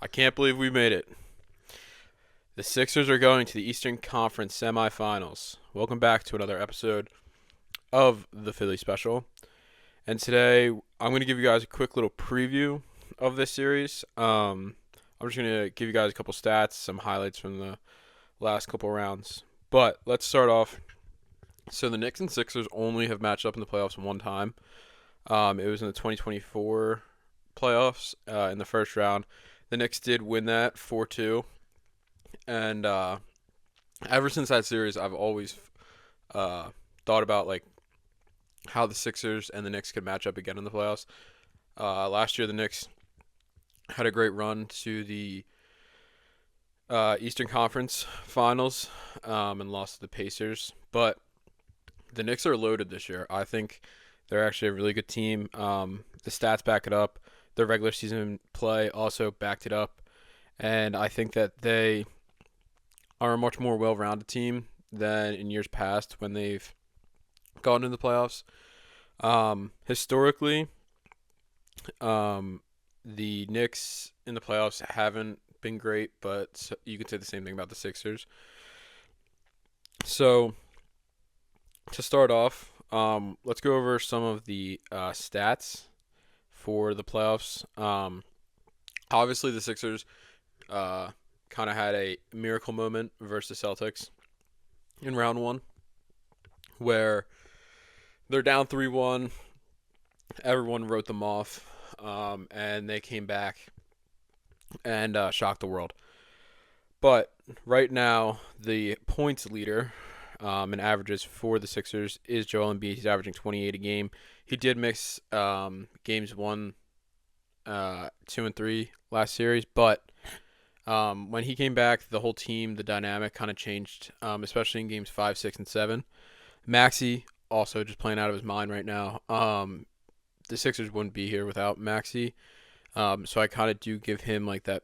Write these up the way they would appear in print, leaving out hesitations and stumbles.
I can't believe we made it. The Sixers are going to the Eastern Conference semifinals. Welcome back to another episode of the Philly Special. And today I'm going to give you guys a quick little preview of this series. I'm just going to give you guys a couple stats, some highlights from the last couple rounds. But let's start off. So the Knicks and Sixers only have matched up in the playoffs one time. It was in the 2024 playoffs in the first round. The Knicks did win that 4-2. And ever since that series, I've always thought about like how the Sixers and the Knicks could match up again in the playoffs. Last year, the Knicks had a great run to the Eastern Conference Finals and lost to the Pacers. But the Knicks are loaded this year. I think they're actually a really good team. The stats back it up. Their regular season play also backed it up. And I think that they are a much more well-rounded team than in years past when they've gone into the playoffs. Historically, the Knicks in the playoffs haven't been great, but you could say the same thing about the Sixers. So to start off, let's go over some of the stats for the playoffs. Obviously, the Sixers kind of had a miracle moment versus Celtics in round one, where they're down 3-1. Everyone wrote them off, and they came back and shocked the world. But right now, the points leader in averages for the Sixers is Joel Embiid. He's averaging 28 a game. He did mix games 1, 2, and 3 last series, but when he came back, the whole team, the dynamic kind of changed, especially in games 5, 6, and 7. Maxey also just playing out of his mind right now. The Sixers wouldn't be here without Maxey. So I kind of do give him like that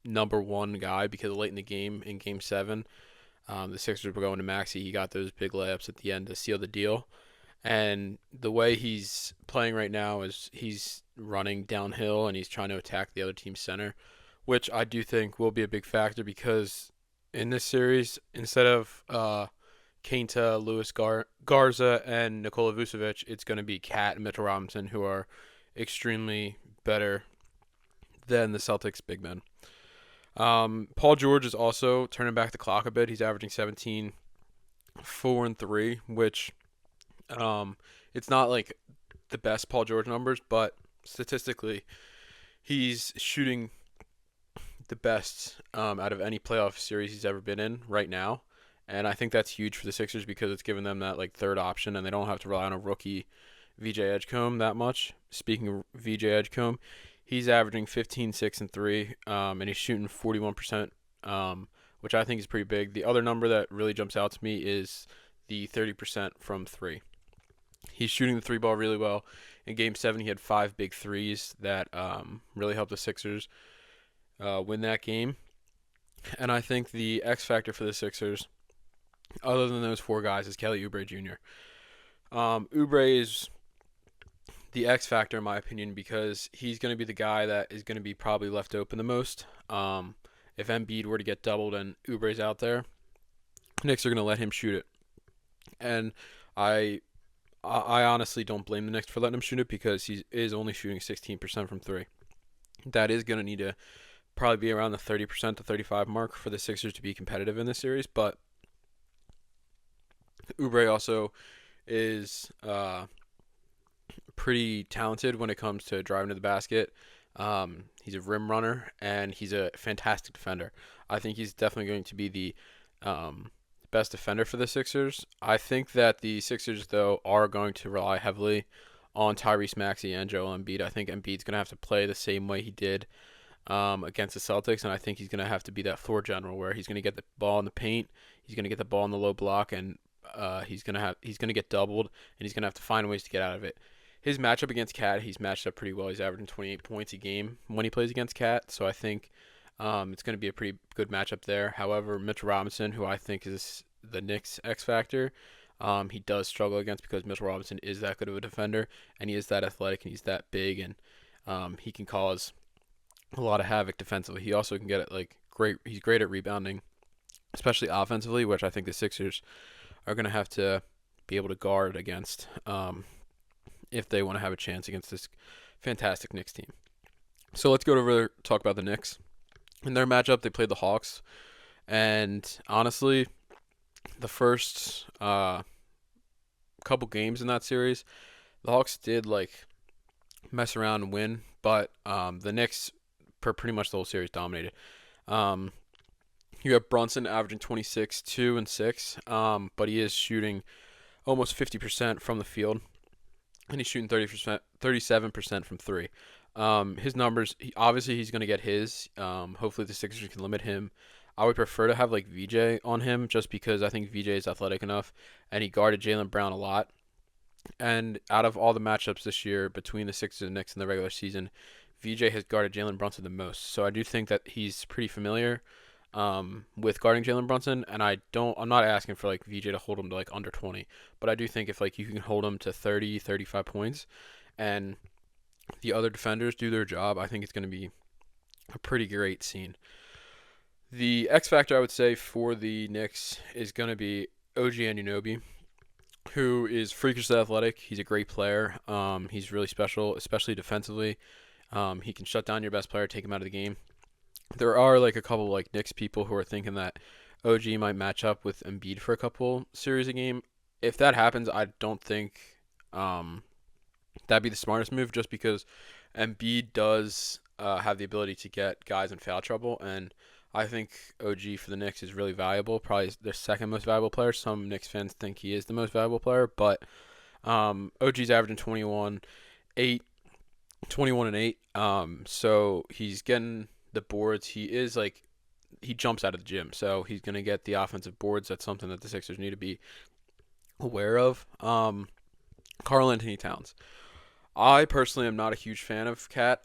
number one guy because late in the game, in game 7, the Sixers were going to Maxey. He got those big layups at the end to seal the deal. And the way he's playing right now is he's running downhill and he's trying to attack the other team's center, which I do think will be a big factor because in this series, instead of Kenta, Garza, and Nikola Vucevic, it's going to be Cat and Mitchell Robinson, who are extremely better than the Celtics big men. Paul George is also turning back the clock a bit. He's averaging 17, 4, and 3, which it's not like the best Paul George numbers, but statistically, he's shooting the best out of any playoff series he's ever been in right now. And I think that's huge for the Sixers because it's given them that like third option, and they don't have to rely on a rookie VJ Edgecombe that much. Speaking of VJ Edgecombe, he's averaging 15, 6, and 3, and he's shooting 41%, which I think is pretty big. The other number that really jumps out to me is the 30% from 3. He's shooting the 3 ball really well. In Game 7, he had 5 big threes that really helped the Sixers win that game. And I think the X factor for the Sixers, other than those 4 guys, is Kelly Oubre Jr. Oubre is the X factor in my opinion because he's going to be the guy that is going to be probably left open the most. If Embiid were to get doubled and Oubre's out there, Knicks are going to let him shoot it. And I honestly don't blame the Knicks for letting him shoot it because he is only shooting 16% from 3. That is going to need to probably be around the 30% to 35 mark for the Sixers to be competitive in this series, but Oubre also is pretty talented when it comes to driving to the basket. He's a rim runner and he's a fantastic defender. I think he's definitely going to be the best defender for the Sixers. I think that the Sixers, though, are going to rely heavily on Tyrese Maxey and Joel Embiid. I think Embiid's going to have to play the same way he did against the Celtics, and I think he's going to have to be that floor general where he's going to get the ball in the paint, he's going to get the ball in the low block, and he's going to get doubled, and he's going to have to find ways to get out of it. His matchup against Cat, he's matched up pretty well. He's averaging 28 points a game when he plays against Cat, so I think it's going to be a pretty good matchup there. However, Mitchell Robinson, who I think is the Knicks X factor, he does struggle against because Mitchell Robinson is that good of a defender, and he is that athletic, and he's that big, and he can cause a lot of havoc defensively. He also can get it like great. He's great at rebounding, especially offensively, which I think the Sixers are going to have to be able to guard against if they want to have a chance against this fantastic Knicks team. So let's go over talk about the Knicks. In their matchup, they played the Hawks, and honestly, the first couple games in that series, the Hawks did like mess around and win, but the Knicks, for pretty much the whole series, dominated. Um, you have Brunson averaging 26, 2, and 6, but he is shooting almost 50% from the field, and he's shooting 30%, 37% from three. His numbers, obviously he's going to get his. Hopefully the Sixers can limit him. I would prefer to have like VJ on him just because I think VJ is athletic enough, and he guarded Jaylen Brown a lot. And out of all the matchups this year between the Sixers and Knicks in the regular season, VJ has guarded Jalen Brunson the most. So I do think that he's pretty familiar with guarding Jalen Brunson, and I'm not asking for like VJ to hold him to like under 20, but I do think if like you can hold him to 30, 35 points, and the other defenders do their job, I think it's going to be a pretty great scene. The X factor I would say for the Knicks is going to be OG Anunoby, who is freakishly athletic. He's a great player. He's really special, especially defensively. He can shut down your best player, take him out of the game. There are like a couple like Knicks people who are thinking that OG might match up with Embiid for a couple series a game. If that happens, I don't think that'd be the smartest move, just because Embiid does have the ability to get guys in foul trouble, and I think OG for the Knicks is really valuable. Probably their second most valuable player. Some Knicks fans think he is the most valuable player, but OG's averaging 8, 21 and 8. So he's getting the boards. He jumps out of the gym, so he's gonna get the offensive boards. That's something that the Sixers need to be aware of. Karl Anthony Towns. I personally am not a huge fan of Cat.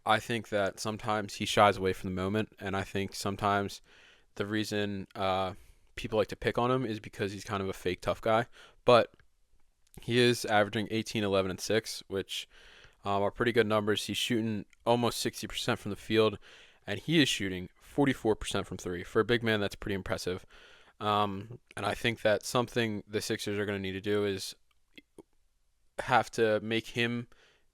I think that sometimes he shies away from the moment, and I think sometimes the reason people like to pick on him is because he's kind of a fake tough guy. But he is averaging 18, 11, and 6, which are pretty good numbers. He's shooting almost 60% from the field, and he is shooting 44% from three. For a big man, that's pretty impressive. And I think that something the Sixers are going to need to do is have to make him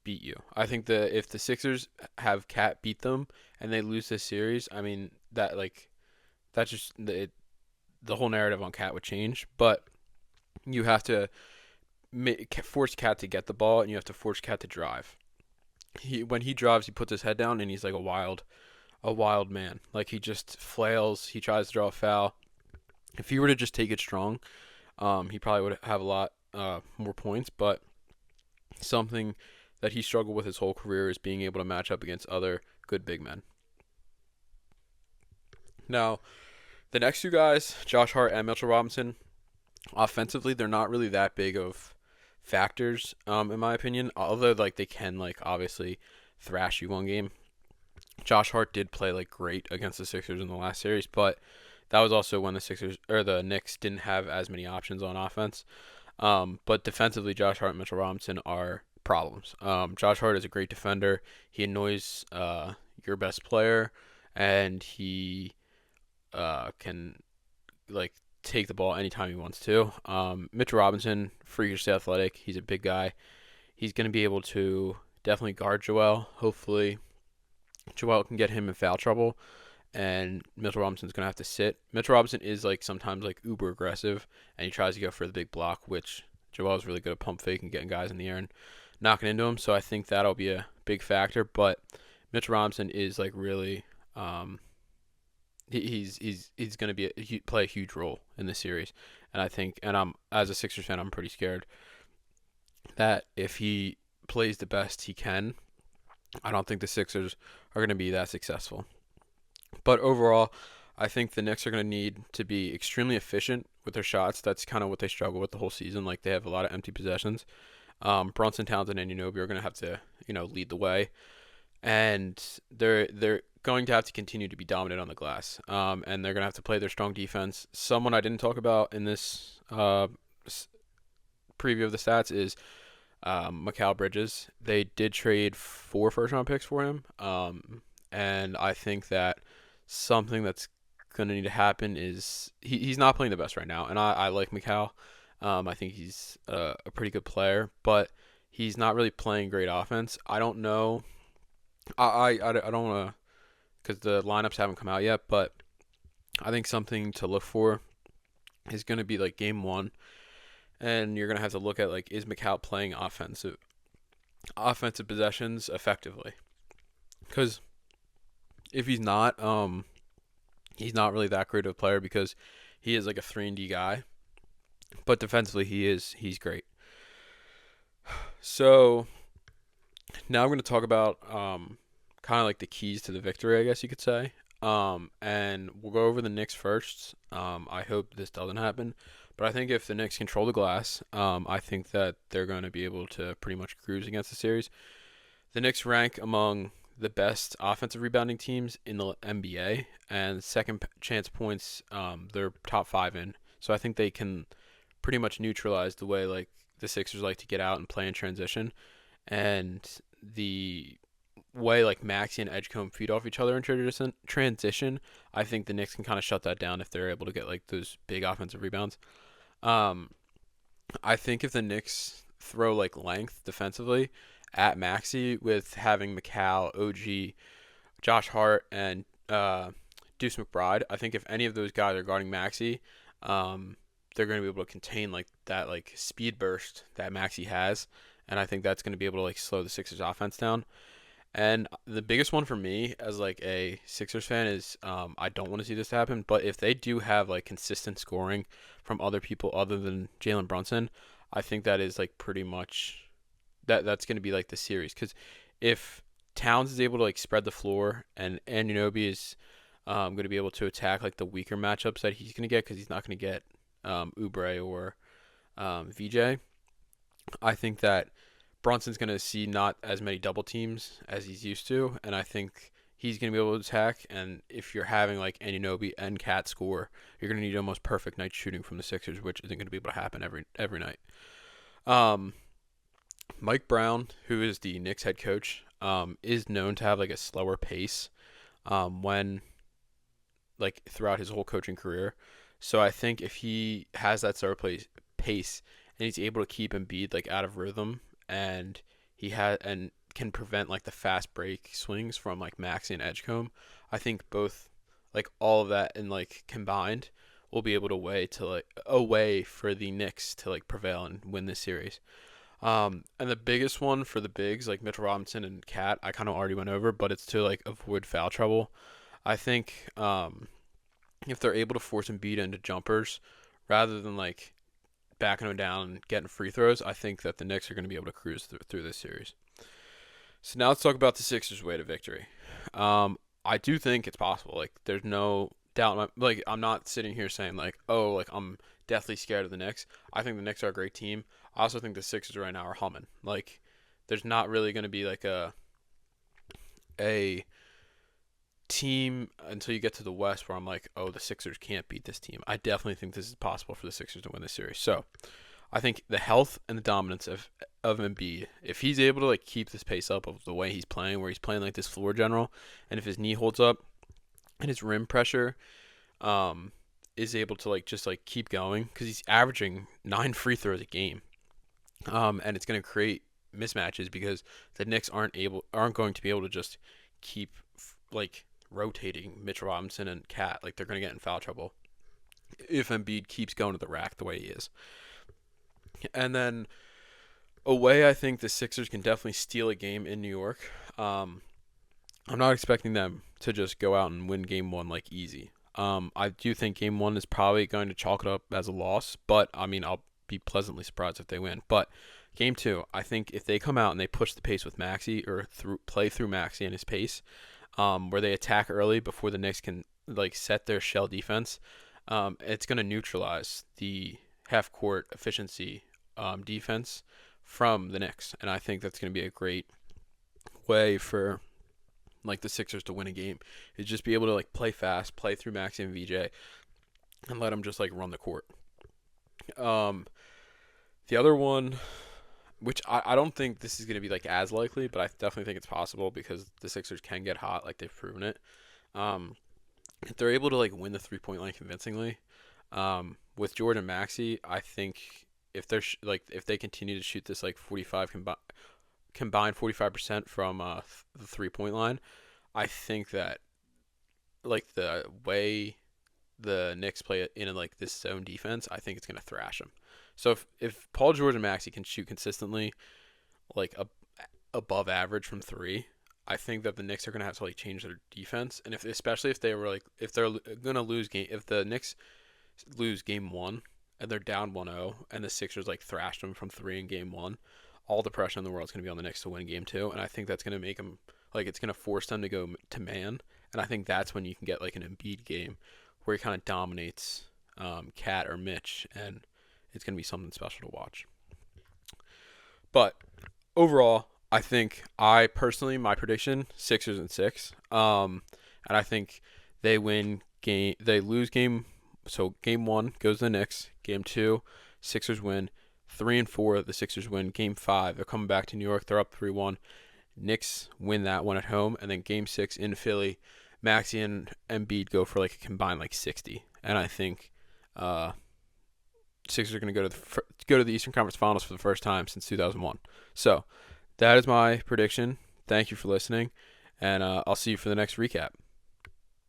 beat you. I think that if the Sixers have Cat beat them and they lose this series, I mean that's just the whole narrative on Cat would change. But you have to force Cat to get the ball, and you have to force Cat to drive. When he drives, he puts his head down, and he's like a wild man. Like he just flails. He tries to draw a foul. If he were to just take it strong, he probably would have a lot more points. But something that he struggled with his whole career is being able to match up against other good big men. Now, the next two guys, Josh Hart and Mitchell Robinson, offensively, they're not really that big of factors, in my opinion. Although, like, they can, like, obviously thrash you one game. Josh Hart did play, like, great against the Sixers in the last series, but that was also when the Knicks didn't have as many options on offense. But defensively, Josh Hart and Mitchell Robinson are problems. Josh Hart is a great defender. He annoys your best player, and he can like take the ball anytime he wants to. Mitchell Robinson, freakishly athletic. He's a big guy. He's going to be able to definitely guard Joel. Hopefully, Joel can get him in foul trouble, and Mitchell Robinson's going to have to sit. Mitchell Robinson is like sometimes like uber aggressive, and he tries to go for the big block, which Joel is really good at pump fake and getting guys in the air and knocking into him. So I think that'll be a big factor. But Mitchell Robinson is like really, he's going to play a huge role in this series. And I think, and I'm as a Sixers fan, I'm pretty scared that if he plays the best he can, I don't think the Sixers are going to be that successful. But overall, I think the Knicks are going to need to be extremely efficient with their shots. That's kind of what they struggle with the whole season. Like they have a lot of empty possessions. Brunson, Townsend, and Anunoby are going to have to, lead the way, and they're going to have to continue to be dominant on the glass. And they're going to have to play their strong defense. Someone I didn't talk about in this preview of the stats is Mikal Bridges. They did trade 4 first-round picks for him, and I think that something that's going to need to happen is he's not playing the best right now, and I like Mikal. I think he's a pretty good player, but he's not really playing great offense. I don't know. I don't want to, because the lineups haven't come out yet, but I think something to look for is going to be like game one, and you're going to have to look at like, is Mikal playing offensive possessions effectively? Because if he's not really that great of a player because he is like a 3-and-D guy, but defensively he's great. So now I'm going to talk about kind of like the keys to the victory, I guess you could say. And we'll go over the Knicks first. I hope this doesn't happen, but I think if the Knicks control the glass, I think that they're going to be able to pretty much cruise against the series. The Knicks rank among the best offensive rebounding teams in the NBA, and second chance points, they're top 5 in. So I think they can pretty much neutralize the way like the Sixers like to get out and play in transition, and the way like Maxey and Edgecombe feed off each other in transition. I think the Knicks can kind of shut that down if they're able to get like those big offensive rebounds. Um, I think if the Knicks throw like length defensively at Maxey with having Mikal, OG, Josh Hart, and Deuce McBride, I think if any of those guys are guarding Maxey, they're going to be able to contain like that like speed burst that Maxey has, and I think that's going to be able to like slow the Sixers offense down. And the biggest one for me as like a Sixers fan is I don't want to see this happen, but if they do have like consistent scoring from other people other than Jalen Brunson, I think that is like pretty much that's going to be like the series. Because if Towns is able to like spread the floor and Anunoby is going to be able to attack like the weaker matchups that he's going to get, because he's not going to get Oubre or VJ, I think that Brunson's going to see not as many double teams as he's used to, and I think he's going to be able to attack. And if you're having like Anunoby and Cat score, you're going to need almost perfect night shooting from the Sixers, which isn't going to be able to happen every night. Um, Mike Brown, who is the Knicks head coach, is known to have like a slower pace when like throughout his whole coaching career. So I think if he has that slower pace and he's able to keep Embiid like out of rhythm, and he had and can prevent like the fast break swings from like Maxey and Edgecombe, I think both like all of that and like combined will be able to a way for the Knicks to like prevail and win this series. And the biggest one for the bigs like Mitchell Robinson and Cat, I kind of already went over, but it's to like avoid foul trouble. I think if they're able to force Embiid into jumpers rather than like backing him down and getting free throws, I think that the Knicks are going to be able to cruise through this series. So now let's talk about the Sixers' way to victory. I do think it's possible. Like, there's no doubt. Like, I'm not sitting here saying like, oh, like I'm deathly scared of the Knicks. I think the Knicks are a great team. I also think the Sixers right now are humming. Like, there's not really going to be like a team until you get to the West where I'm like, oh, the Sixers can't beat this team. I definitely think this is possible for the Sixers to win this series. So I think the health and the dominance of Embiid, if he's able to like keep this pace up of the way he's playing, where he's playing like this floor general, and if his knee holds up and his rim pressure is able to like just like keep going, because he's averaging 9 free throws a game, and it's going to create mismatches because the Knicks aren't going to be able to just keep like rotating Mitchell Robinson and Cat. Like, they're going to get in foul trouble if Embiid keeps going to the rack the way he is. And then away, I think the Sixers can definitely steal a game in New York. I'm not expecting them to just go out and win game one like easy. I do think game one is probably going to chalk it up as a loss, but I mean, I'll be pleasantly surprised if they win. But game two, I think if they come out and they push the pace with Maxey or play through Maxey and his pace, where they attack early before the Knicks can like set their shell defense, it's going to neutralize the half court efficiency defense from the Knicks, and I think that's going to be a great way for like the Sixers to win a game, is just be able to like play fast, play through Maxey and VJ, and let them just like run the court. The other one, which I don't think this is going to be like as likely, but I definitely think it's possible because the Sixers can get hot, like they've proven it. Um, if they're able to like win the 3-point line convincingly, with Jordan Maxey, I think if they're like if they continue to shoot this like 45 combined 45% from the 3-point line, I think that like the way the Knicks play it in like this zone defense, I think it's gonna thrash them. So if Paul George and Maxey can shoot consistently like above average from three, I think that the Knicks are gonna have to like change their defense. And if especially if they were like if they're gonna lose game if the Knicks lose game one and they're down 1-0 and the Sixers like thrashed them from three in game one, all the pressure in the world is gonna be on the Knicks to win game two, and I think that's gonna make them like it's gonna force them to go to man. And I think that's when you can get like an Embiid game where he kind of dominates Cat or Mitch, and it's going to be something special to watch. But overall, I think I personally, my prediction, Sixers in six. And I think they lose game, so game one goes to the Knicks. Game two, Sixers win. 3 and 4, the Sixers win. Game 5, they're coming back to New York. They're up 3-1. Knicks win that one at home, and then game 6 in Philly, Maxey and Embiid go for like a combined like 60, and I think Sixers are going to go to the Eastern Conference Finals for the first time since 2001. So that is my prediction. Thank you for listening, and I'll see you for the next recap.